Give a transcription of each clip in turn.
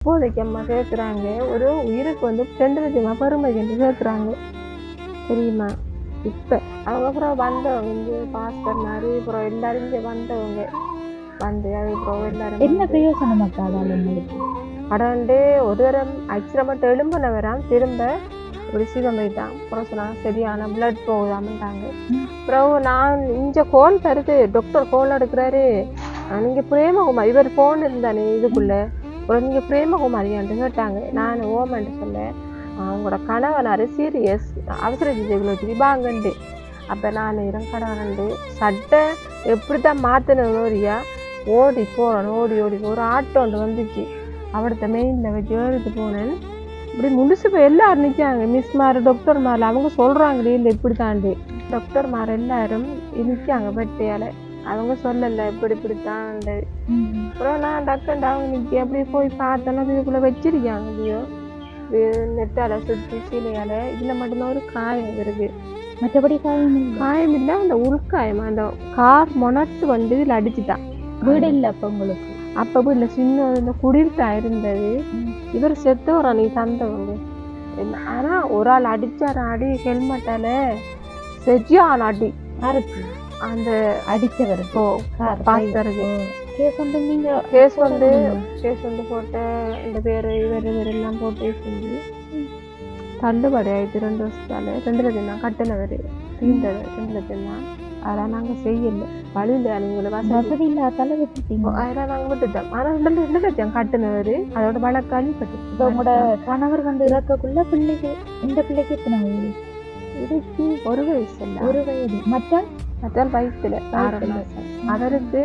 இப்போதைக்கு அம்மா கேட்குறாங்க, ஒரு உயிருக்கு வந்து 2 லட்சமா பெறுமதின்னு கேட்குறாங்க. தெரியுமா? இப்ப அவங்க அப்புறம் வந்தவங்க இங்க பாஸ்டர் மாதிரி அப்புறம் எல்லாரும் இங்க வந்தவங்க வந்து அதுக்கப்புறம் எல்லாரும் என்ன பிரயோசனம் அக்கா அதால உங்களுக்கு? கடவுண்டே ஒரு தரம் ஆக்சிடென்ட் மட்டும் எழும்புன வரான் திரும்ப ஒரு சீதம் போயிட்டான். அப்புறம் சொன்னாங்க சரியான பிளட் போகுதாமட்டாங்க. அப்புறம் நான் இங்க கோல் தருது டாக்டர் கோல் எடுக்கிறாரு. நீங்க பிரேமகுமார் இவர் போன் இருந்தானே இதுக்குள்ள அப்புறம் நீங்க பிரேமகுமாரியான்னு கேட்டாங்க. நான் ஓமன்ட்டு சொல்ல அவங்களோட கணவனாரு சீரியஸ் அவசர சிகிச்சைகளை வச்சு வாங்கண்டு. அப்போ நான் கடவுண்டு சட்டை எப்படித்தான் மாற்றினோரியா ஓடி போகிறேன் ஓடி ஒரு ஆட்டோ ஒன்று வந்துச்சு. அவடத்த மெயினில் வச்சு ஏறிட்டு போனேன். இப்படி முடிச்சு போய் எல்லாரும் நிற்காங்க. மிஸ் மார் டாக்டர் மார் அவங்க சொல்கிறாங்களே இல்லை இப்படி தாண்டி டாக்டர் மார் எல்லாரும் நிற்காங்க வெட்டையால். அவங்க சொல்லலை இப்படித்தான். அப்புறம் நான் டக்குண்டு அவங்க நிற்க அப்படி போய் பார்த்தோன்னா இதுக்குள்ளே வச்சிருக்காங்க. இல்லையோ நெட்டால சுற்றி சீலையால் இதில் மட்டும்தான் ஒரு காயம் இருக்கு. மற்றபடி காயம் இல்லை. அந்த உள்காயம் அந்த கார் மொனட்டு வந்து இதில் அடிச்சுட்டான். வீடு இல்லை அப்போ உங்களுக்கு? அப்போ வீட்டில் சின்ன இந்த குடியிருத்தா இருந்தது. இவர் செத்தவரா நீ தந்தவங்க ஆனால் ஒரு ஆள் அடித்தார அடி ஹெல்மெட்டால் செஜியான அடி. யாருக்கு? அந்த அடித்தவர் பாஸ்டருக்கு கேஸ் வந்து நீங்கள் கேஸ் வந்து போட்ட இந்த பேர் இவர் எல்லாம் போட்டு செஞ்சு தள்ளுபடி ஆயிடுச்சு 2 வருஷத்தால. 2 லட்சம் தான் கட்டினவர் தீர்ந்தது 2 லட்சம் தான். அதெல்லாம் நாங்கள் செய்யலை வழியில் நீங்களை வசதி இல்லாதால விட்டுட்டீங்க. அதெல்லாம் நாங்கள் விட்டுட்டோம். ஆனால் 2 லட்சம் கட்டினவர் அதோட வழக்காளி பட்டு. இப்போ உங்களோட கணவர் வந்து இறக்கக்குள்ள பிள்ளைக்கு இந்த பிள்ளைக்கு எத்தனை வயது? இதுக்கு 1 வயசு இல்லை. 1 வயது. மற்றால் வயசுல 6 மாசம். அவருக்கு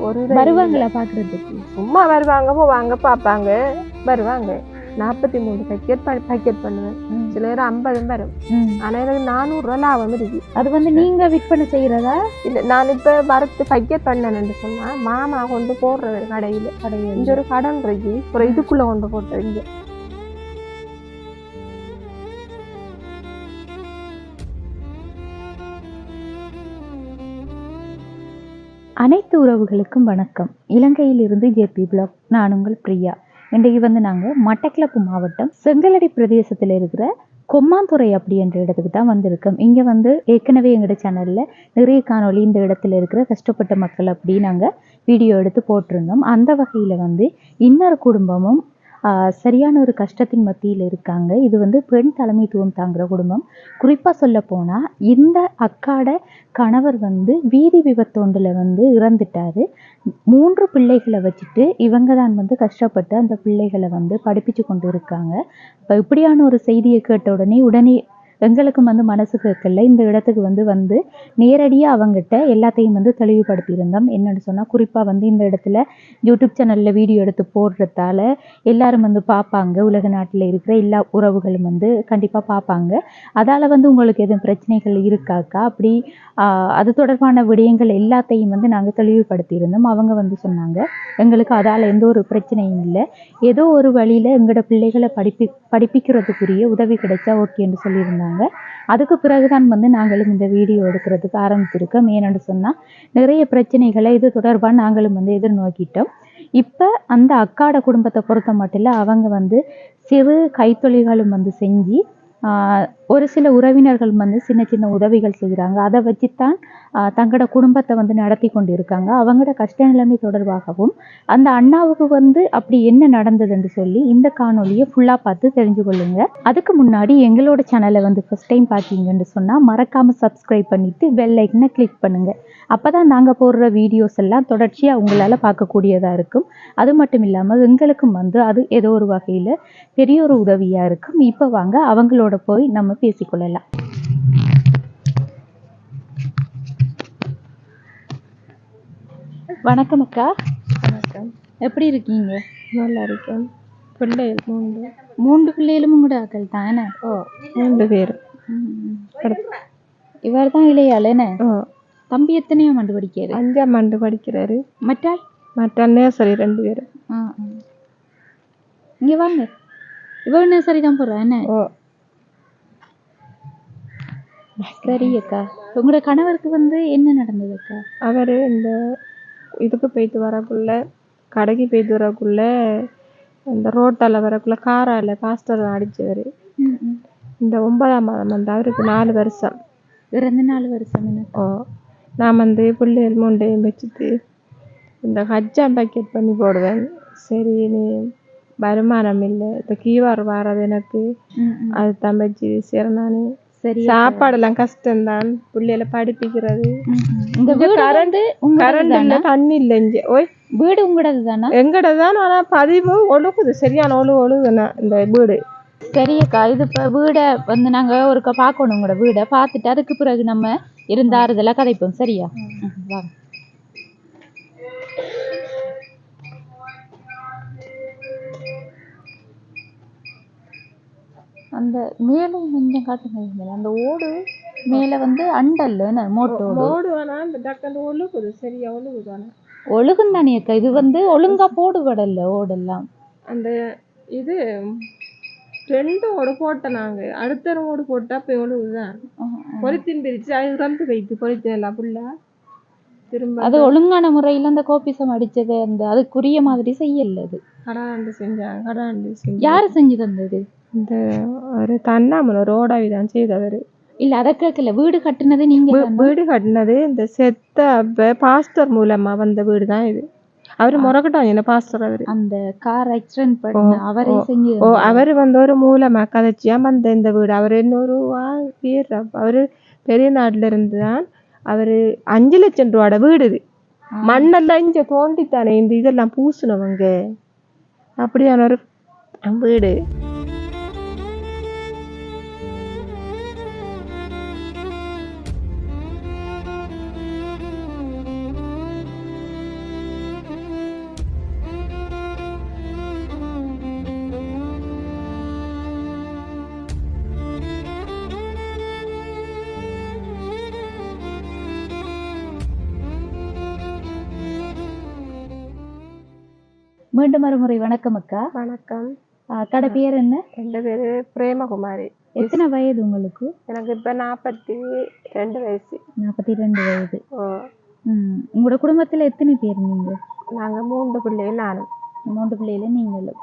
ஒரு வருவாங்களா பார்க்குறதுக்கு? சும்மா வருவாங்க போவாங்க பார்ப்பாங்க வருவாங்க. 43 பேக்கெட் பண்ணுவேன். சில நேரம் 50 வரும். ஆனால் எனக்கு 400 ரூபா லாபம் இருக்கு. அது வந்து நீங்க விற்பனை செய்யறதா? இல்லை நான் இப்போ வரத்து பேக்கெட் பண்ணேன்னு சொன்னா மாமா கொண்டு போடுறது கடையில் இங்கே ஒரு கடன் இருக்கு. அப்புறம் இதுக்குள்ள கொண்டு போட்டது இங்கே. அனைத்து உறவுகளுக்கும் வணக்கம். இலங்கையிலிருந்து ஜேபி பிளாக். நான் உங்கள் பிரியா. இன்றைக்கு வந்து நாங்கள் மட்டக்களப்பு மாவட்டம் செங்கலடி பிரதேசத்தில் இருக்கிற கொம்மாந்துறை அப்படின்ற இடத்துக்கு தான் வந்திருக்கோம். இங்கே வந்து ஏற்கனவே எங்களோட சேனலில் நிறைய காணொலி இந்த இடத்துல இருக்கிற கஷ்டப்பட்ட மக்கள் அப்படி நாங்கள் வீடியோ எடுத்து போட்டிருந்தோம். அந்த வகையில் வந்து இன்னொரு குடும்பமும் சரியான ஒரு கஷ்டத்தின் மத்தியில் இருக்காங்க. இது வந்து பெண் தலைமைத்துவம் தாங்குகிற குடும்பம். குறிப்பாக சொல்ல போனால் இந்த அக்காட கணவர் வந்து வீதி விபத்தொண்டில் வந்து இறந்துட்டார். 3 பிள்ளைகளை வச்சுட்டு இவங்க தான் வந்து கஷ்டப்பட்டு அந்த பிள்ளைகளை வந்து படிப்பிச்சு கொண்டு இருக்காங்க. இப்போ இப்படியான ஒரு செய்தியை கேட்ட உடனே எங்களுக்கும் வந்து மனசு கேட்கல. இந்த இடத்துக்கு வந்து நேரடியாக அவங்ககிட்ட எல்லாத்தையும் வந்து தெளிவுபடுத்தியிருந்தோம். என்னென்னு சொன்னால் குறிப்பாக வந்து இந்த இடத்துல யூடியூப் சேனலில் வீடியோ எடுத்து போடுறதால எல்லாரும் வந்து பார்ப்பாங்க. உலக நாட்டில் இருக்கிற எல்லா உறவுகளும் வந்து கண்டிப்பாக பார்ப்பாங்க. அதால் வந்து உங்களுக்கு எதுவும் பிரச்சனைகள் இருக்காக்கா அப்படி அது தொடர்பான விடயங்கள் எல்லாத்தையும் வந்து நாங்கள் தெளிவுபடுத்தியிருந்தோம். அவங்க வந்து சொன்னாங்க எங்களுக்கு அதால் எந்த ஒரு பிரச்சனையும் இல்லை, ஏதோ ஒரு வழியில் எங்களோட பிள்ளைகளை படிப்பிக்கிறதுக்குரிய உதவி கிடைச்சா ஓகேன்னு சொல்லியிருந்தாங்க. அதுக்கு பிறகுதான் வந்து நாங்களும் இந்த வீடியோ எடுக்கிறதுக்கு ஆரம்பிச்சிருக்கோம். ஏன்னு சொன்னால் நிறைய பிரச்சனைகளை இது தொடர்பாக நாங்களும் வந்து எதிர்நோக்கிட்டோம். இப்போ அந்த அக்காட குடும்பத்தை பொறுத்த மட்டும் இல்லை, அவங்க வந்து சிறு கைத்தொழில்களும் வந்து செஞ்சு ஒரு சில உறவினர்கள் வந்து சின்ன உதவிகள் செய்கிறாங்க. அதை வச்சுத்தான் தங்களோட குடும்பத்தை வந்து நடத்தி கொண்டு இருக்காங்க. அவங்களோட கஷ்ட நிலைமை தொடர்பாகவும் அந்த அண்ணாவுக்கு வந்து அப்படி என்ன நடந்ததுன்னு சொல்லி இந்த காணொலியை ஃபுல்லாக பார்த்து தெரிஞ்சு கொள்ளுங்க. அதுக்கு முன்னாடி எங்களோட சேனலை வந்து ஃபர்ஸ்ட் டைம் பார்த்தீங்கன்னு சொன்னால் மறக்காமல் சப்ஸ்கிரைப் பண்ணிவிட்டு பெல் ஐக்கனை கிளிக் பண்ணுங்கள். அப்போ தான் நாங்கள் போடுற வீடியோஸ் எல்லாம் தொடர்ச்சியாக உங்களால் பார்க்கக்கூடியதாக இருக்கும். அது மட்டும் இல்லாமல் எங்களுக்கும் வந்து அது ஏதோ ஒரு வகையில் பெரிய ஒரு உதவியாக இருக்கும். இப்போ வாங்க அவங்களோட போய் நம்ம பேசிக்கொள்ளலாம். வணக்கம் அக்கா. வணக்கம். எப்படி இருக்கீங்க? நல்லா இருக்கேன். பிள்ளைகள் 3 பிள்ளைகளும் கூட ஆக்கள் தானே? 3 பேர். இவர் தான் இளையாளேன்னு? தம்பி எத்தனையாம் ஆண்டு படிக்கிறாரு? 5ஆம் ஆண்டு படிக்கிறாரு. மற்றால் நேசரி 2 பேரும். இங்கே வாங்க. இவள் நேசரி தான் போடுறா என்ன? சரி அக்கா. உங்களோட கணவருக்கு வந்து என்ன நடந்தது அக்கா? அவர் இந்த இதுக்கு போயிட்டு வரக்குள்ள கடைக்கு போயிட்டு வரக்குள்ள இந்த ரோட்டால் வரக்குள்ள காரால பாஸ்டர் அடிச்சவர். இந்த 9ஆம் மாதம் வந்து அவருக்கு 4 வருஷம். இறந்து 4 வருஷம் என்ன? ஓ நான் வந்து பிள்ளைகள் மூண்டையும் வச்சுட்டு இந்த ஹஜ்ஜாம் பேக்கெட் பண்ணி போடுவேன். சரி நீ வருமானம் இல்லை, இப்போ கீவார் வாரது எனக்கு அது தம்பச்சி சரி நான் சரி சாப்பாடெல்லாம் கஷ்டம்தான், பிள்ளைகளை படிப்பிக்கிறது. இந்த வீடு கரண்ட் இல்லை, தண்ணி இல்லை. இங்கே ஓய் வீடு உங்களது தானா? எங்கட தான். ஆனால் பதிவு ஒழுகுது, சரியான ஒழுகுதுண்ணா இந்த வீடு. சரியக்கா, இது இப்போ வீடை வந்து நாங்கள் ஒருக்கா பார்க்கணும். உங்களோட வீடை பார்த்துட்டு அதுக்கு பிறகு நம்ம இருந்த ஆறுதலாக கதைப்போம். சரியா? வாங்க. அந்த மேலே கொஞ்சம் காட்டுங்க. அந்த ஓடு மேலே வந்து அண்டல்ல மோடு ஆனால் இந்த டக்கு ஒழுகுது, சரியா ஒழுகுது. ஆனால் ஒழுகும் தானே அக்கா, இது வந்து ஒழுங்கா போடுபடல ஓடெல்லாம். அந்த இது 2 ஓடு போட்டேன் நாங்கள், அடுத்த ஓடு போட்டால் இப்போ ஒழுகுதுதான். பொலித்தீன் பிரித்து அது ரம்பு வைத்து பொலித்தீன் எல்லாம் ஃபுல்லாக திரும்ப அது ஒழுங்கான முறையில் அந்த கோபிசம் அடித்தது அந்த அதுக்குரிய மாதிரி செய்யல. அது கடாண்டு செஞ்சாங்க. கடாண்டு செஞ்சு யார் செஞ்சு தந்தது? இந்த ஒரு தன்னாமல் ஒரு ஓடாவி தான் செய்தவர். இல்லை அதை கேட்கல, வீடு கட்டினது நீங்கள்? வீடு கட்டினது இந்த செத்த பாஸ்டர் மூலமாக வந்த வீடு தான் இது. அவர் முறக்கட்டாங்க என்ன பாஸ்டர். அவர் அந்த கார் ஆக்சிடென்ட் பண்ண அவரே செஞ்சு. அவர் வந்து ஒரு மூலமாக கதைச்சியா வந்த இந்த வீடு. அவர் இன்னொரு பேர் அவர் பெரிய நாட்டில் இருந்து தான். அவர் 5 லட்சம் ரூபாட வீடு. இது மண்ணெல்லாம் இங்கே தோண்டித்தானே இந்த இதெல்லாம் பூசினவங்க, அப்படியான ஒரு வீடு. மீண்டும் மறுமுறை வணக்கம் அக்கா. வணக்கம். கடை பேர் என்ன? என் பேர் பிரேமகுமாரி. எத்தனை வயது உங்களுக்கு? எனக்கு இப்போ 42 வயசு. 42 வயது. உங்களோட குடும்பத்தில் எத்தனை பேர் நீங்கள்? நாங்கள் 3 பிள்ளைகள். நானும் 3 பிள்ளைகள நீங்களும்.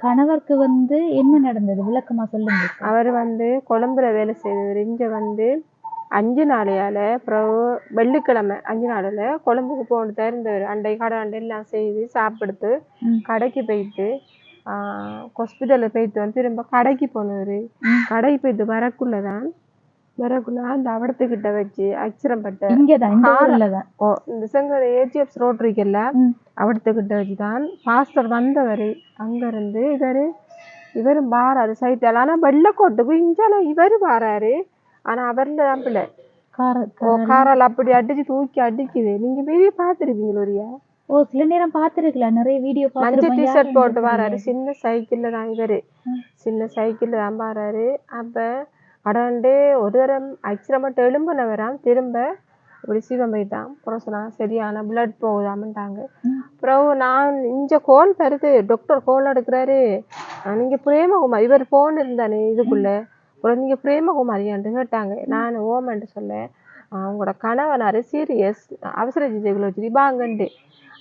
கணவருக்கு வந்து என்ன நடந்தது விளக்கமா சொல்லுங்க. அவர் வந்து கொழும்புல வேலை செய்தவர். இங்கே வந்து 5 நாளையால் அப்புறம் வெள்ளிக்கிழமை 5 நாளில் கொழும்புக்கு போட்டு இருந்தவர். அண்டை கடை அண்டை எல்லாம் செய்து சாப்பிடுத்து கடைக்கு போயிட்டு ஹாஸ்பிட்டலில் போயிட்டு வந்து திரும்ப கடைக்கு போனவர். கடைக்கு போயிட்டு வரக்குள்ளதான் அந்த அவடத்துக்கிட்ட வச்சு அச்சிரம்பட்ட இந்த செங்கல் ஏஜிஎஃப்ஸ் ரோட்ரிக்கல்ல அவடத்துக்கிட்ட வச்சுதான் பாஸ்டர் வந்தவர். அங்கிருந்து இவரும் பாராரு சைத்தால். ஆனால் வெள்ளைக்கோட்டுக்கு இஞ்சால இவர் பாராரு. ஆனா அவர்ல தான் பிள்ளை காரால் அப்படி அடிச்சு தூக்கி அடிக்குது. நீங்க வீடியோ பார்த்துருப்பீங்களா? சில நேரம் பார்த்துருக்கலாம், நிறைய வீடியோ. மஞ்சள் டிஷர்ட் போட்டு வராரு, சின்ன சைக்கிள்ல தான். இவரு சின்ன சைக்கிள்ல தான் பாராரு. அப்ப அடாண்டே ஒரு தரம் ஆக்சிடென்ட் எலும்புன வரான். திரும்ப இப்படி சீவம் போயிட்டான். அப்புறம் சொன்னா சரியான பிளட் போகுதாமட்டாங்க. அப்புறம் நான் இங்க கோல் தருது, டாக்டர் கோல் எடுக்கிறாரு. நீங்க பிரேமகுமார், இவர் போன் இருந்தானே இதுக்குள்ள, அப்புறம் நீங்கள் பிரேமகுமாரியான்ட்டு கேட்டாங்க. நான் ஓமன்ட்டு சொல்ல, அவங்களோட கணவனார் சீரியஸ் அவசர சிகிச்சைகளை வச்சுட்டு வாங்கண்டு.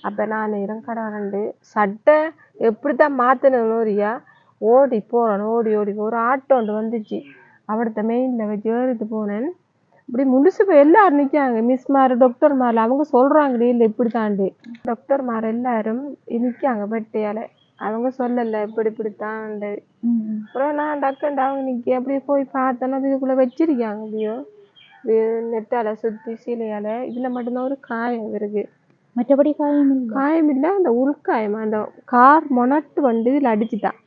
அப்போ நான் இரங்கடாரண்டு சட்டை எப்படி தான் மாற்றினோரியா ஓடி போகிறேன். ஓடி ஒரு ஆட்டோ ஒன்று வந்துச்சு. அவடத்த மெயினில் வச்சு ஏறிட்டு போனேன். இப்படி முழுசு போய் எல்லாரும் நிற்காங்க. மிஸ்மார் டாக்டர்மாரில் அவங்க சொல்கிறாங்களே இல்லை இப்படி தாண்டு. டாக்டர்மார் எல்லாரும் நிற்காங்க வெட்டையால். அவங்க சொல்லலை இப்படித்தாண்டு. அப்புறம் நான் டக்குண்டு அவங்க நிற்க அப்படியே போய் பார்த்தேன்னா இதுக்குள்ளே வச்சிருக்காங்க. அப்படியோ நெட்டால் சுற்றி சீலையால். இதில் மட்டும்தான் ஒரு காயம் இருக்கு, மற்றபடி காயம் இல்லை. அந்த உள்காயம் அந்த கார் மொனட்டு வந்து இதில் அடிச்சுட்டான்.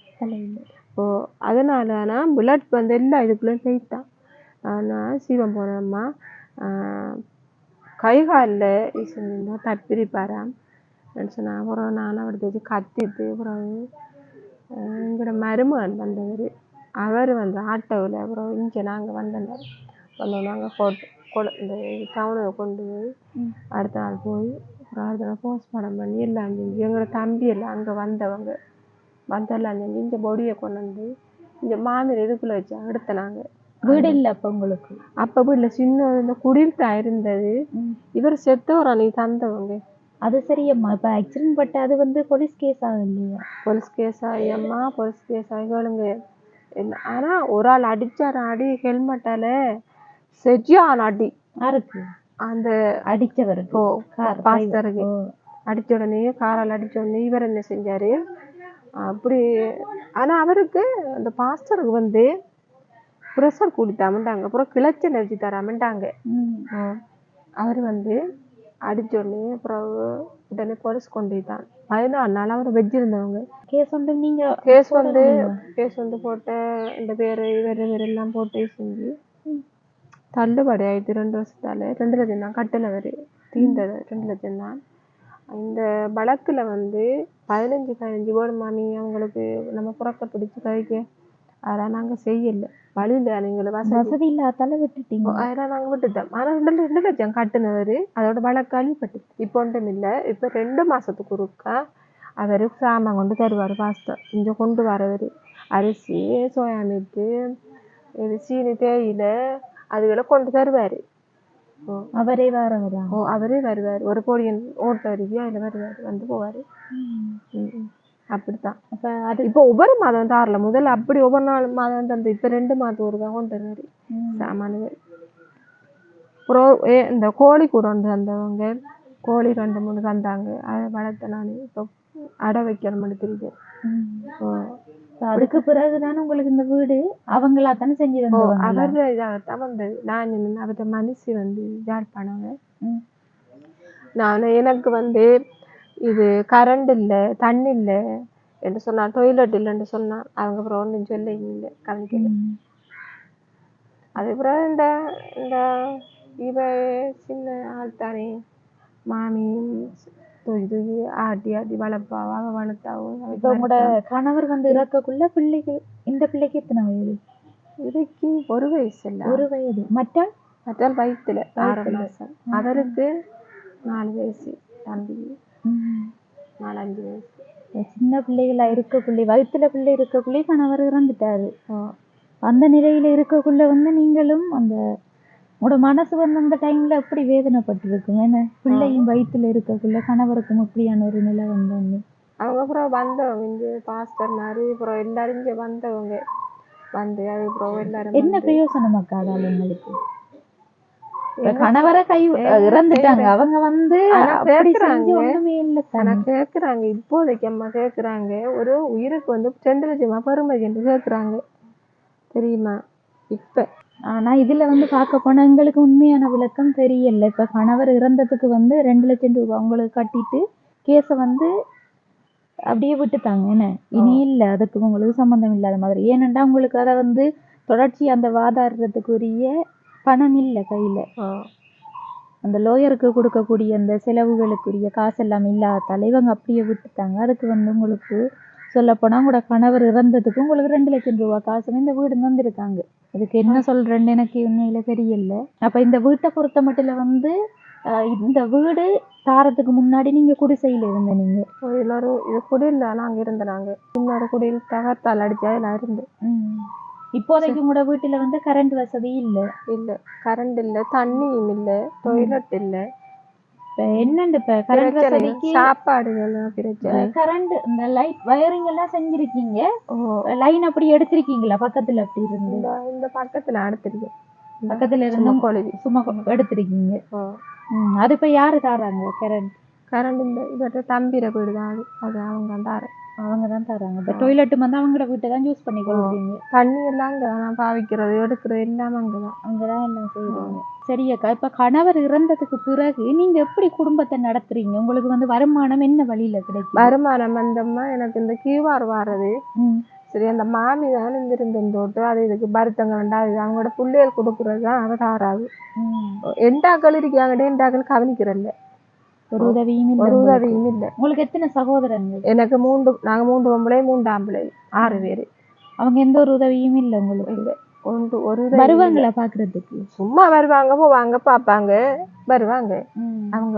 ஓ அதனால ஆனால் புல்லட் வந்து எல்லாம் இதுக்குள்ளே போயிட்டான். ஆனால் சீவம் போனோம்மா கை காலில் செஞ்சுருந்தா தப்பிரிப்பாராம் சொன்னா. அப்புறம் நானும் அவர்கிட்ட வச்சு கத்திட்டு அப்புறம் எங்களோட மருமகன் வந்தவர். அவர் வந்து ஆட்டோவில் அப்புறம் இங்கே நாங்கள் வந்தோம். நாங்கள் இந்த டவுனுக்கு கொண்டு போய் அடுத்த நாள் போய் அப்புறம் அடுத்த நாள் போஸ்ட்மார்ட்டம் பண்ணி எல்லாம் செஞ்சு எங்களோட தம்பி எல்லாம் அங்கே வந்தவங்க வந்தெல்லாம் செஞ்சு இந்த பொடியை கொண்டு வந்து இந்த மாமியார் இதுக்குள்ளே வச்சு அடுத்த நாங்கள் வீடு இல்லை. அப்போ உங்களுக்கு அப்போ வீட்டில் சின்ன இந்த குடில் தான் இருந்தது. இவர் செத்தவர் அன்னைக்கு தந்தவங்க. அது சரியம்மா. இப்ப ஆக்சிடென்ட் பட்டு அது வந்து போலீஸ் கேஸ் ஆகும் இல்லையா? போலீஸ் கேஸ் ஆகியம்மா, போலீஸ் கேஸ் ஆகி கேளுங்க. ஆனா ஒரு ஆள் அடிச்சாரு அடி ஹெல்மெட்டால சரியான அடி. யாருக்கு? அந்த அடிச்சவருக்கு. பாஸ்டருக்கு அடிச்ச உடனே காரால் அடிச்ச உடனே இவர் என்ன செஞ்சாரு அப்படி. ஆனா அவருக்கு அந்த பாஸ்டருக்கு வந்து ப்ரெஷர் கூடித்தாமட்டாங்க, அப்புறம் கிளச்ச நெரிச்சு தராமட்டாங்க. அவர் வந்து அடிச்ச உடனே அப்புறம் உடனே போலீஸ் கொண்டு போயிட்டான். 14 நாள் அவரை வச்சிருந்தவங்க. கேஸ் வந்து நீங்க கேஸ் வந்து போட்ட இந்த பேரு இவர் எல்லாம் போட்டு செஞ்சு தள்ளுபடி ஆயிடுச்சு 2 வருஷத்தால. 2 லட்சம் தான் கட்டினவர், தீர்ந்தது 2 லட்சம் தான். இந்த வழக்குல வந்து 15 வேர்டு மாமி அவங்களுக்கு நம்ம புறக்க பிடிச்சு கழிக்க, அதெல்லாம் நாங்க செய்யல. வழியில நீங்களை வசதி இல்லாதால விட்டுட்டீங்க. அதெல்லாம் நாங்க விட்டுட்டோம். ஆனா 2 லட்சம் கட்டினவர் அதோட வழக்கு அழிப்பட்டு இப்போ ஒன்றும் இல்லை. இப்போ 2 மாசத்துக்கு ஒருக்கா அவரு சாமான் கொண்டு தருவாரு பாஸ்டர். இங்க கொண்டு வரவர் அரிசி, சோயா மீட்டு, இது சீனி, தேயிலை அதுகளை கொண்டு தருவாரு. அவரே வரவரா? அவரே வருவார். ஒரு பொடியன் ஓட்ட அருவி அதுல வருவாரு, வந்து போவாரு. அப்படித்தான். அப்ப அது இப்போ ஒவ்வொரு மாதம் தாரல. முதல்ல அப்படி ஒவ்வொரு நாள் மாதம் தந்து, இப்ப 2 மாதம் ஒருக்கா கொண்டு வருவாரு சாமானுகள். அப்புறம் இந்த கோழி கூட வந்து தந்தவங்க, கோழி 2-3 தந்தாங்க. அதை வளர்த்த நான் இப்போ அடை வைக்கணும்னு தெரியுது. அதுக்கு பிறகுதானே உங்களுக்கு இந்த வீடு அவங்களா தானே செஞ்சு தந்தவங்க? அவரு இதாகத்தான் வந்தது. நான் அவர்கிட்ட மனுஷி வந்து யாழ்ப்பாணங்க. நான் எனக்கு வந்து இது கரண்ட் இல்லை, தண்ணி இல்லை என்று சொன்னான், டொய்லெட் இல்லைன்னு சொன்னான். அவங்க அப்புறம் ஒன்றும் சொல்ல இல்லை, கவனிக்கல. அதுக்கப்புறம் இந்த இந்த இவ சின்ன ஆள் தானே மாமி தூக்கி தூக்கி ஆட்டி ஆட்டி வளர்ப்பாவா, அவ வளர்த்தாவும். இப்போ உங்களோட கணவர் வந்து இறக்கக்குள்ள பிள்ளைக்கு, இந்த பிள்ளைக்கு எத்தனை வயது? இதுக்கு 1 வயசு இல்லை, 1 வயது. மற்றால் வயிற்றுல 6 மாசம். அவருக்கு 4 வயசு, தம்பி 4-5 வயசு. சின்ன பிள்ளைகளா இருக்கக்குள்ளே, வயிற்றுல பிள்ளை இருக்கக்குள்ளே கணவர் இறந்துட்டாரு. அந்த நிலையில இருக்கக்குள்ள வந்து நீங்களும் அந்த உங்களோட மனசு வந்து அந்த டைம்ல எப்படி வேதனைப்பட்டிருக்கும்? ஏன்னா பிள்ளையும் வயிற்றுல இருக்கக்குள்ள கணவருக்கும் இப்படியான ஒரு நிலை வந்தவங்க. அவங்க அப்புறம் வந்தவங்க இங்க பாஸ்டர் மாதிரி அப்புறம் எல்லாரும் இங்க வந்தவங்க வந்து அதுக்கப்புறம் எல்லாரும் என்ன பிரயோசனமாக்கா அதால உங்களுக்கு? கணவரை இறந்துட்டாங்க, அவங்க வந்து ஒண்ணுமே இல்லை. கேக்குறாங்க இப்போதைக்கு அம்மா கேக்குறாங்க, ஒரு உயிருக்கு வந்து 2 லட்சமா பெருமதி என்று கேக்குறாங்க, தெரியுமா இப்ப. ஆனா இதுல வந்து பார்க்க போனா எங்களுக்கு உண்மையான விளக்கம் தெரியல. இப்ப கணவர் இறந்ததுக்கு வந்து 2 லட்சம் ரூபாய் உங்களுக்கு கட்டிட்டு கேஸ வந்து அப்படியே விட்டுட்டாங்க. என்ன இனி இல்ல, அதுக்கு உங்களுக்கு சம்பந்தம் இல்லாத மாதிரி. ஏனென்றா உங்களுக்கு அதை வந்து தொடர்ச்சி அந்த வாதாடுறதுக்குரிய பணம் இல்லை கையில. அந்த லோயருக்கு கொடுக்கக்கூடிய அந்த செலவுகளுக்குரிய காசு எல்லாம் இல்லாதால இவங்க அப்படியே விட்டுட்டாங்க. அதுக்கு வந்து உங்களுக்கு சொல்லப்போனா உங்களோட கணவர் இறந்ததுக்கு உங்களுக்கு 2 லட்சம் ரூபாய் காசு இந்த வீடு தந்திருக்காங்க. இதுக்கு என்ன சொல்றேன்னு எனக்கு உண்மையில தெரியல. அப்ப இந்த வீட்டை பொறுத்த மட்டும் வந்து இந்த வீடு தாரத்துக்கு முன்னாடி நீங்க குடிசையில இருந்த, நீங்க எல்லாரும் இது குடியில் நாங்க இருந்த, நாங்க இன்னொரு குடியில் தகர்த்தால் அடிச்சா நான் இருந்தேன். இப்போதைக்கு உங்களோட வீட்டுல வந்து கரண்ட் வசதி இல்ல, கரண்ட் இல்ல, தண்ணியும் இல்ல, டொய்லெட் இல்ல. என்னண்டு இப்ப கரண்ட் வசதிக்கு சாப்பாடுகள் பிரச்சனை. கரண்ட் இந்த லைட் வயரிங் எல்லாம் செஞ்சிருக்கீங்க, லைன் அப்படி எடுத்திருக்கீங்களா? பக்கத்துல அப்படி இருந்து இந்த பக்கத்துல எடுத்திருக்கேன், பக்கத்துல இருந்து சும்மா எடுத்திருக்கீங்க. அது இப்ப யாரு தாராங்க கரண்ட்? இந்த இவற்ற தம்பிர வீடு தான் அது அவங்க தான் தராங்க. இப்ப டொய்லெட் வந்து அவங்களோட வீட்டை தான் யூஸ் பண்ணி கொடுக்குறீங்க. தண்ணி எல்லாம் அங்கதான் பாவிக்கிறது, எடுக்கிறது எல்லாம் அங்கதான் எல்லாம் செய்யறீங்க. சரியக்கா, இப்ப கணவர் இறந்ததுக்கு பிறகு நீங்க எப்படி குடும்பத்தை நடத்துறீங்க? உங்களுக்கு வந்து வருமானம் என்ன வழியில கிடைக்கும்? வருமானம் வந்தம்மா எனக்கு இந்த கியூஆர் வாரது சரி, அந்த மாமி தான் இருந்தோட்டு அது இதுக்கு பருத்தங்க வேண்டாது, அவங்களோட பிள்ளைகள் கொடுக்குறது தான் அவ தாராது. எண்டாக்கள் இருக்காங்கடே, எண்டாக்கள் கவனிக்கிறல்ல, ஒரு உதவியும் இல்லை. உங்களுக்கு எத்தனை சகோதரங்கள்? எனக்கு 3, நாங்க 3 பொம்பளை 3 ஆம்பளை, 6 பேரு. அவங்க எந்த ஒரு உதவியும் இல்லை உங்களுக்கு? இல்லை, ஒரு வருவாங்களா பாக்குறதுக்கு? சும்மா வருவாங்க, போவாங்க, பாப்பாங்க, வருவாங்க. அவங்க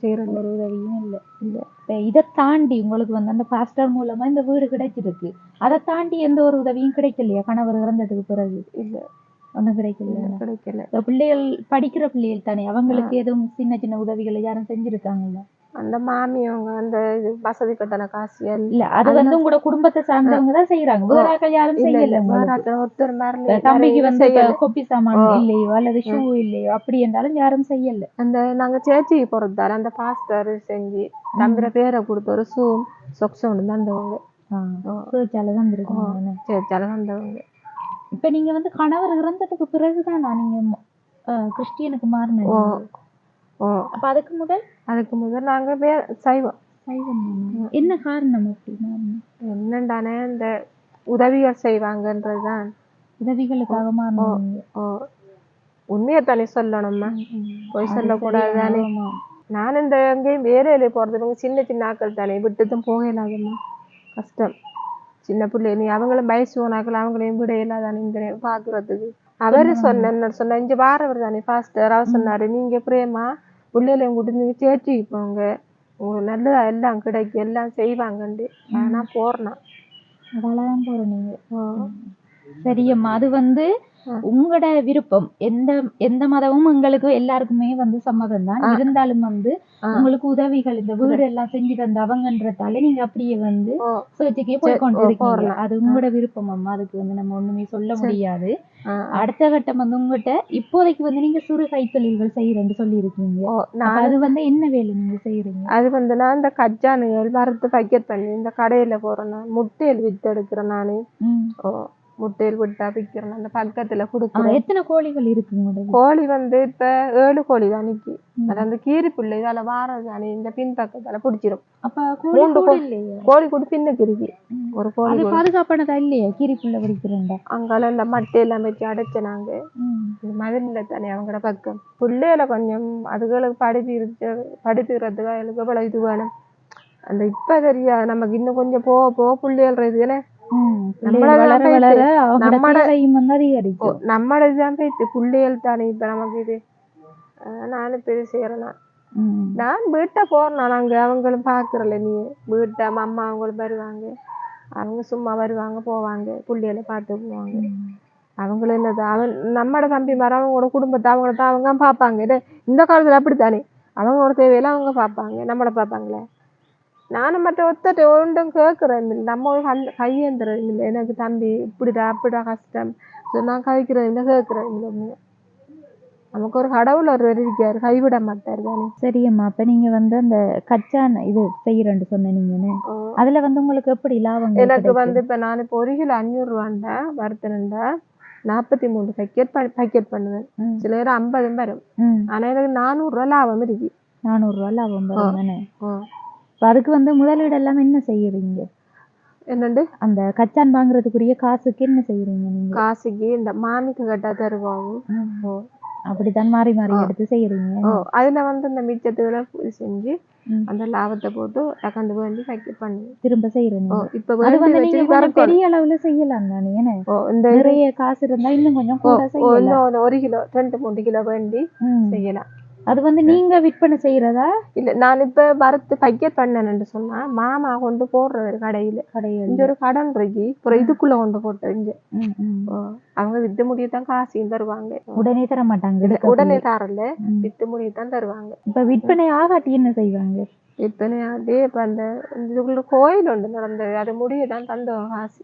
செய்யறது ஒரு உதவியும் இல்லை. இதை தாண்டி உங்களுக்கு வந்து அந்த பாஸ்டர் மூலமா இந்த வீடு கிடைச்சிருக்கு, அதை தாண்டி எந்த ஒரு உதவியும் கிடைக்கலையா கணவர் இறந்ததுக்கு பிறகு? இல்லை, ஒன்றும் கிடைக்கல. பிள்ளைகள் படிக்கிற பிள்ளைகள் தானே, அவங்களுக்கு எதுவும் சின்ன சின்ன உதவிகளை யாரும் செஞ்சிருக்காங்கல்ல? அந்த மாமி அவங்க அந்த இது வசதி கட்டண காசு இல்ல அது வந்து உங்களோட குடும்பத்தை சார்ந்தவங்க தான் செய்யறாங்க, வேற ஆட்கள் யாரும் இல்ல செய்யல இல்ல உங்களுக்கு. வேற ஒருத்தர் மாதிரி தம்பிக்கு வந்து இப்ப செய்யல. கொப்பி சாமான் இல்லையோ அல்லது ஷூ இல்லையோ அப்படி என்றாலும் யாரும் செய்யல. அந்த நாங்க சேர்ச்சிக்கு போறதால அந்த பாஸ்டர் செஞ்சு தம்பிர பேரை கொடுத்த ஒரு ஷூம் சொக்ஸும் தந்தவங்க. சேர்ச்சாலதான் இருக்காங்க. சேர்ச்சால தந்தவங்க. இப்ப நீங்க வந்து கணவர் இறந்ததுக்கு பிறகுதான் நீங்க கிறிஸ்டியனுக்கு மாறினீங்க. அப்ப அதுக்கு முதல் நாங்க சைவம். என்ன காரணம் அப்படி மாறினீங்க? என்னண்டானே இந்த உதவிகள் செய்வாங்கன்றதுதான். உதவிகளுக்காக மாறினீங்க. உண்மையை தானே சொல்லணும்மா, போய் சொல்லக்கூடாது தானே. நான் இந்த எங்கேயும் வேலையில போறது சின்ன சின்ன ஆக்கள் தானே, விட்டுதான் போக இல்லாதம்மா, கஷ்டம். சின்ன பிள்ளை நீ அவங்களும் வயசு போனாக்கள் அவங்களையும் விட இல்லாதானே இந்த பாக்குறதுக்கு. அவரு சொன்ன இங்க வாரவர் தானே பாஸ்டர், அவர் சொன்னாரு நீங்க பிரேமா பிள்ளைகளையும் கூட்டி நீங்க சேர்ச்சிக்கு போங்க, உங்களுக்கு நல்லதா எல்லாம் கிடைக்கும் எல்லாம் செய்வாங்கண்டு. நான் போறேன். அதெல்லாம் போறேன் நீங்க. சரியம்மா, அது வந்து உங்களோட விருப்பம். எந்த மதமும் எங்களுக்கு எல்லாருக்குமே வந்து சம்மதம் தான். இருந்தாலும் வந்து உங்களுக்கு உதவிகள் இந்த வீடு எல்லாம் செஞ்சு தந்த அவங்கன்றதால நீங்க அப்படியே வந்து சேர்ச்சிக்கே போய் கொண்டு இருக்கீங்க. அது உங்களோட விருப்பம் அம்மா, அதுக்கு வந்து நம்ம ஒண்ணுமே சொல்ல முடியாது. அடுத்த கட்டம் வந்து உங்ககிட்ட இப்போதைக்கு வந்து நீங்க சிறு கைத்தொழில்கள் செய்யறேன்னு சொல்லி இருக்கீங்க. அது வந்து என்ன வேலை நீங்க செய்யறீங்க? அது வந்து நான் இந்த கஜானுகள் வறுத்து பக்கெட் பண்ணி இந்த கடையில போறேன். நான் முட்டையில் வித்து எடுக்கிறேன். நானு முட்டையில் விட்டா விற்கிறேன். அந்த பக்கத்துல கொடுக்குறேன். எத்தனை கோழிகள் இருக்குங்க? கோழி வந்து இப்ப 7 கோழி தான் நிக்கி. அது அந்த கீரி பிள்ளை இதால வாரம் தானே இந்த பின் பக்கத்தால பிடிச்சிரும். அப்ப கோழி கூட பின்னுக்கு இருக்கு. ஒரு கோழி பாதுகாப்பானதா இல்லையா கீரி பிள்ளை பிடிக்கிறேன்டா? அங்கால இந்த மட்டை எல்லாம் வச்சு அடைச்ச நாங்க மதுரில தானே அவங்களோட பக்கம். பிள்ளையில கொஞ்சம் அதுகளுக்கு படிப்புறதுக்கு அதுக்கு எவ்வளவு இது வேணும். அந்த இப்ப தெரியா நமக்கு இன்னும் கொஞ்சம் போக போக பிள்ளைகள் இதுல நம்மளதான் போயிட்டு பிள்ளைகள் தானே இப்ப நமக்கு இது. நானும் பெரிய செய்யறேன்னா நான் வீட்டை போறேன். நாங்க அவங்களும் பாக்குறல, நீ வீட்டை அம்மா அவங்களும் வருவாங்க, அவங்க சும்மா வருவாங்க போவாங்க, பிள்ளைகளை பார்த்து போவாங்க. அவங்களும் என்னது நம்மட தம்பி மாதிரி அவங்களோட குடும்பத்தை அவங்கள அவங்க பார்ப்பாங்க. இந்த காலத்துல அப்படித்தானே, அவங்களோட தேவையெல்லாம் அவங்க பார்ப்பாங்க, நம்மள பார்ப்பாங்களே. நானும் மற்ற ஒத்தட்ட ஒன்றும் கேட்கறேன் இல்லை, நம்ம அந்த கையேந்துறது இல்லை. எனக்கு தம்பி இப்படிடா அப்படிடா கஷ்டம் நான் கவிக்கிறது இல்லை, கேட்கறேன் இல்லை. நமக்கு ஒரு கடவுள் ஒருவர் இருக்காரு, கைவிட மாட்டாரு தானே. சரியம்மா, அப்ப நீங்க வந்து அந்த கச்சான் இது செய்யறேன்னு சொன்னீங்கன்னு அதுல வந்து உங்களுக்கு எப்படி லாபம்? எனக்கு வந்து இப்ப நான் இப்போ 1 கிலோ 500 ரூபாண்டா வறுத்தனண்டா 43 பக்கெட் பண்ணுவேன். சில நேரம் 50 வரும். ஆனா எனக்கு 400 ரூபாய் லாபம் இருக்கு. 400 ரூபாய் லாபம் வரும் தானே. அதுக்கு வந்து முதலீடு எல்லாம் என்ன செய்யறீங்க? என்னண்டு அந்த கச்சான் வாங்குறதுக்குரிய காசுக்கு என்ன செய்யறீங்க நீங்க? காசுக்கு இந்த மாமிக்கு கட்டா தருவாங்க. அப்படித்தான் மாறி மாறி எடுத்து செய்யறீங்க. அதுல வந்து இந்த மிச்சத்துல செஞ்சு அந்த லாபத்தை போட்டு டக்கண்டு வேண்டி பக்கெட் பண்ணி திரும்ப செய்யறீங்க. இப்ப அது வந்து நீங்க பெரிய அளவுல செய்யலாம் தானே. இந்த நிறைய காசு இருந்தா இன்னும் கொஞ்சம் கூட செய்யலாம். 1 கிலோ 2-3 கிலோ வேண்டி செய்யலாம். அது வந்து நீங்க விற்பனை செய்யறதா? இல்ல, நான் இப்ப வறுத்து பக்கெட் பண்ணேன்னு சொன்னா மாமா கொண்டு போடுறது கடையில. இங்க ஒரு கடன் இருக்கு, அப்புறம் இதுக்குள்ள கொண்டு போட்டு இங்க அவங்க வித்து முடியத்தான் காசையும் தருவாங்க. உடனே தர மாட்டாங்க. உடனே தரல, வித்து முடியத்தான் தருவாங்க. இப்ப விற்பனை ஆகாட்டி என்ன செய்வாங்க? விற்பனை ஆகி இப்ப அந்த இதுக்குள்ள கோயில் ஒன்று நடந்தது, அது முடியதான் தந்தோம் காசு.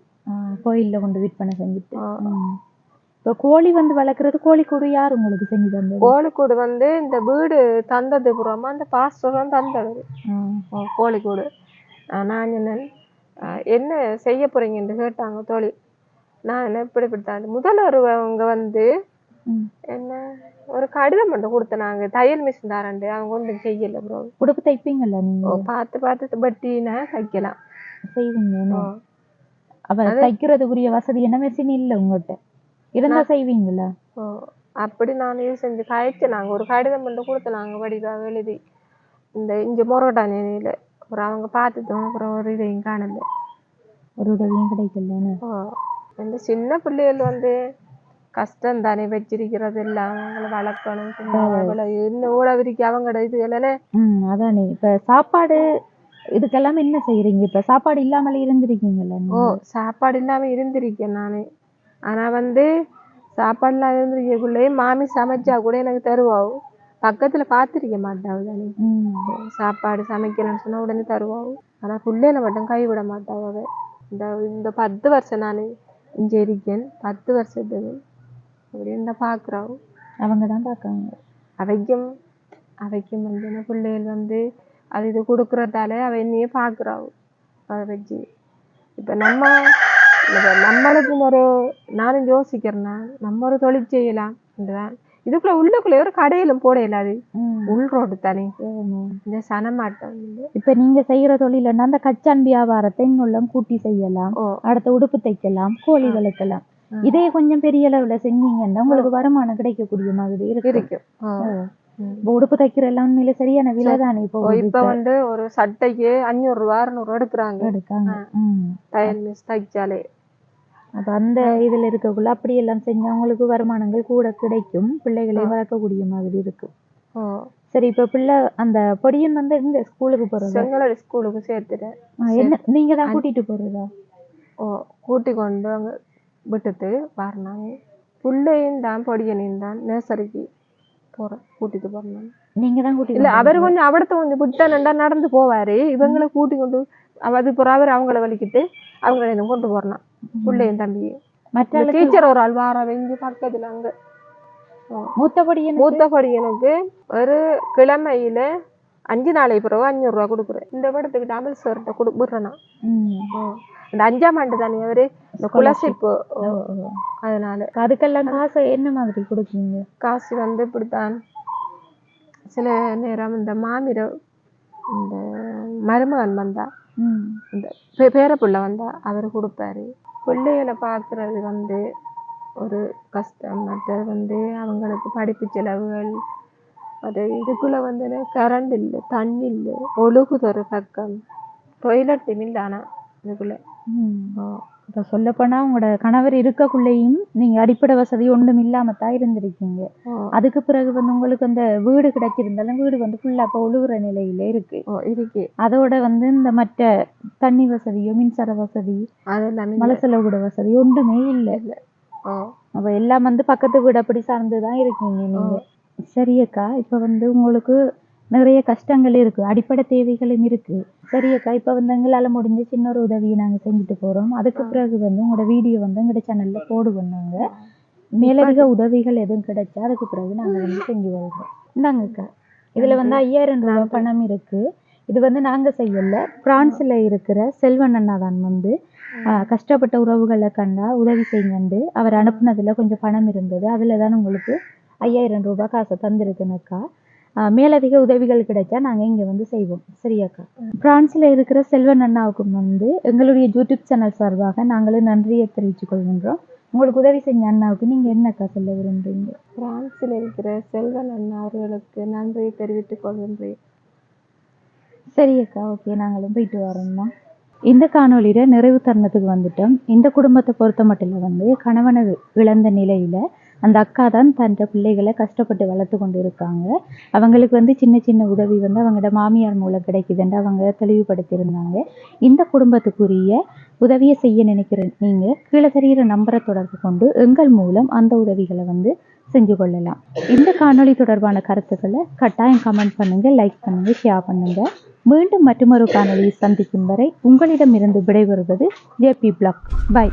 கோயில்ல கொண்டு விற்பனை செஞ்சுட்டு. இப்போ கோழி வந்து வளர்க்குறது கோழிக்கூடு யார் உங்களுக்கு செஞ்சு தந்தது? கோழிக்கூடு வந்து இந்த வீடு தந்தது புறமா அந்த பாஸ்டர் தான் தந்தது கோழிக்கூடு. நான் என்ன செய்ய போறீங்கன்னு கேட்டாங்க தோழி. நான் என்ன இப்படித்தான் முதல்வருவங்க வந்து என்ன ஒரு கடிதம் மட்டும் கொடுத்தனாங்க, தையல் மிஷின் தாரண்டு. அவங்க ஒன்றும் செய்யல. ப்ரோ உடுப்பு தைப்பீங்கல்ல நீங்க? பார்த்து பட்டினா தைக்கலாம் செய்வீங்க. அப்ப தைக்கிறதுக்குரிய வசதி என்ன மெஷின் இல்லை உங்கள்கிட்ட இருந்தா செய்வீங்களா? அப்படி நானே செஞ்சு காய்ச்சி நாங்க ஒரு கடிதம் மட்டும் கொடுத்தனாங்க வடிவாக எழுதி. இந்த இங்க மொரட்டானியில அப்புறம் அவங்க பார்த்துட்டோம். அப்புறம் ஒரு இதையும் காணல, ஒரு உதவியும் கிடைக்கல. இந்த சின்ன பிள்ளைகள் வந்து கஷ்டம் தானே வச்சிருக்கிறது எல்லாம். அவங்கள வளர்க்கணும், இன்னும் ஊழவிரிக்கு அவங்களோட இது இல்லைன்னு. அதானே. இப்ப சாப்பாடு இதுக்கெல்லாம் என்ன செய்யறீங்க? இப்ப சாப்பாடு இல்லாமலே இருந்திருக்கீங்கல்ல? சாப்பாடு இல்லாம இருந்திருக்கேன் நானு. ஆனா வந்து சாப்பாடுலாம் இருந்திருக்கக்குள்ளே மாமி சமைச்சா கூட எனக்கு தருவாவும். பக்கத்துல பாத்திருக்க மாட்டாவு தானே. சாப்பாடு சமைக்கலன்னு சொன்னா உடனே தருவாவு. ஆனா பிள்ளையில மட்டும் கைவிட மாட்டாவ. இந்த 10 வருஷம் நான் இங்க இருக்கேன். 10 வருஷத்துக்கு அப்படின்னு பாக்குறாவு. அவங்கதான் பாக்காங்க. அவைக்கும் வந்து பிள்ளைகள் வந்து அது இது கொடுக்கறதால அவ என்னையே பாக்குறாவு. அதை வச்சு இப்ப நம்மளுக்கு நானும் யோசிக்கிறேன்னா நம்ம ஒரு தொழில் செய்யலாம். இதுக்குள்ள உள்ளுக்குள்ள ஒரு கடையிலும் போட இயலாது. உள் ரோடு தானே இந்த சனமாட்டம். இப்ப நீங்க செய்யற தொழிலன்னா அந்த கச்சான் வியாபாரத்தை இன்னும் கூட்டி செய்யலாம். அடுத்த உடுப்பு தைக்கலாம், கோழி வளர்க்கலாம். இதே கொஞ்சம் பெரிய அளவுல செஞ்சீங்கன்னா உங்களுக்கு வருமானம் கிடைக்கக்கூடிய மாதிரி இருக்கு. உடுப்பு தைக்கிற எல்லாம் உண்மையில சரியான விலை தானே. இப்ப வந்து ஒரு சட்டைக்கு 500 ரூபா 600 ரூபா எடுக்கிறாங்க தைச்சாலே. அப்ப அந்த இதுல இருக்கக்குள்ள அப்படி எல்லாம் செஞ்சா உங்களுக்கு வருமானங்கள் கூட கிடைக்கும். பிள்ளைகளையும் வளர்க்கக்கூடிய மாதிரி இருக்கும். சரி, இப்ப பிள்ளை அந்த பொடியன் வந்து எங்க ஸ்கூலுக்கு போறது? செங்கலடி ஸ்கூலுக்கு சேர்த்துட்டேன். என்ன நீங்க தான் கூட்டிட்டு போறதா? கூட்டி கொண்டு அங்க விட்டுட்டு வரனாங்க. பிள்ளையும் தான் பொடியனையும் தான் நர்சரிக்கு போறேன், கூட்டிட்டு போறேன். நீங்க தான் கூட்டிட்டு? இல்ல, அவரு கொஞ்சம் அவடத்த கொஞ்சம் விட்டா நடந்து போவாரு. இவங்களை கூட்டி கொண்டு அது அவர் அவங்கள வலிக்கிட்டு அவங்கள கொண்டு போறேன். பிள்ளையும் தம்பியும். மற்ற டீச்சர் ஒரு ஆள் வார வெஞ்சு பக்கத்துல அங்க. மூத்த பொடியனுக்கு ஒரு கிழமையில 5 நாளைக்கு பிறகு 500 ரூபா கொடுக்குறேன். இந்த படத்துக்கு டபுள் ஷர்ட்டை விடுறேன்னா இந்த 5ஆம் ஆண்டு தானே அவரு இந்த குலசிப்பு. அதனால அதுக்கெல்லாம் காசு என்ன மாதிரி கொடுக்குறீங்க? காசு வந்து இப்படித்தான். சில நேரம் இந்த மாமிர இந்த மருமகன் வந்தா, இந்த பேரப்புள்ள வந்தா அவரு கொடுப்பாரு. பிள்ளைகளை பாக்குறது வந்து ஒரு கஷ்டம். மற்றது வந்து அவங்களுக்கு படிப்பு செலவுகள். அது இதுக்குள்ள வந்து கரண்ட் இல்லை, தண்ணி இல்லை, ஒழுகுது ஒரு பக்கம், டொய்லெட்டும் இல்லை. ஆனா இதுக்குள்ள இப்போ சொல்லப்போனா உங்களோட கணவர் இருக்கக்குள்ளேயும் நீங்க அடிப்படை வசதி ஒன்றும் இல்லாமத்தான் இருந்திருக்கீங்க. அதுக்கு பிறகு வந்து உங்களுக்கு அந்த வீடு கிடைச்சிருந்தாலும் வீடு வந்து ஃபுல்லா இப்போ ஒழுகுற நிலையில இருக்கு. அதோட வந்து இந்த மற்ற தண்ணி வசதியோ மின்சார வசதி மலசலகுட வசதி ஒன்றுமே இல்லை. அப்ப எல்லாம் வந்து பக்கத்து வீடு அப்படி சார்ந்துதான் இருக்கீங்க நீங்க. சரியக்கா, இப்ப வந்து உங்களுக்கு நிறைய கஷ்டங்கள் இருக்கு, அடிப்படை தேவைகளும் இருக்கு. சரியக்கா, இப்ப வந்து எங்களால முடிஞ்ச சின்ன ஒரு உதவியை நாங்க செஞ்சுட்டு போறோம். அதுக்கு பிறகு வந்து உங்களோட வீடியோ வந்து எங்கட சேனல்ல போடுவோம். நாங்க மேலதிக உதவிகள் எதுவும் கிடைச்சா அதுக்கு பிறகு நாங்க வந்து செஞ்சு வருவோம். இந்தாங்கக்கா, இதுல வந்து 5000 ரூபாய் பணம் இருக்கு. இது வந்து நாங்க செய்யல, பிரான்ஸ்ல இருக்கிற செல்வன் அண்ணா தான் வந்து கஷ்டப்பட்ட உறவுகளை கண்டா உதவி செய்யுங்கண்டு அவர் அனுப்புனதுல கொஞ்சம் பணம் இருந்தது. அதுலதான் உங்களுக்கு 5000 ரூபாய் காசை தந்திருக்குனக்கா. மேலதிக உதவிகள் கிடைச்சா நாங்க இங்க வந்து செய்வோம். சரியாக்கா? பிரான்ஸ்ல இருக்கிற செல்வன் அண்ணாவுக்கும் வந்து எங்களுடைய யூடியூப் சேனல் சார்பாக நாங்களும் நன்றியை தெரிவித்துக் கொள்கின்றோம். உங்களுக்கு உதவி செஞ்ச அண்ணாவுக்கு நீங்க என்னக்கா சொல்ல விரும்புறீங்க? பிரான்ஸ்ல இருக்கிற செல்வன் அண்ணா அவர்களுக்கு நன்றியை தெரிவித்துக் கொள்கின்றேன். சரியக்கா, ஓகே, நாங்களும் போயிட்டு வரோம்மா. இந்த காணொலியில நிறைவு தருணத்துக்கு வந்துட்டோம். இந்த குடும்பத்தை பொறுத்த மட்டும் வந்து கணவனை இழந்த நிலையில அந்த அக்கா தான் தன் பிள்ளைகளை கஷ்டப்பட்டு வளர்த்து கொண்டு இருக்காங்க. அவங்களுக்கு வந்து சின்ன சின்ன உதவி வந்து அவங்களோட மாமியார் மூலம் கிடைக்குதுன்னு அவங்க தெளிவுபடுத்தியிருந்தாங்க. இந்த குடும்பத்துக்குரிய உதவியை செய்ய நினைக்கிற நீங்க கீழே தெரிகிற நம்பரை தொடர்பு கொண்டு எங்கள் மூலம் அந்த உதவிகளை வந்து செஞ்சு கொள்ளலாம். இந்த காணொலி தொடர்பான கருத்துக்களை கட்டாயம் கமெண்ட் பண்ணுங்க, லைக் பண்ணுங்க, ஷேர் பண்ணுங்க. மீண்டும் மற்றொரு காணொலியை சந்திக்கும் வரை உங்களிடமிருந்து விடைபெறுவது ஜேபி பிளாக். பை.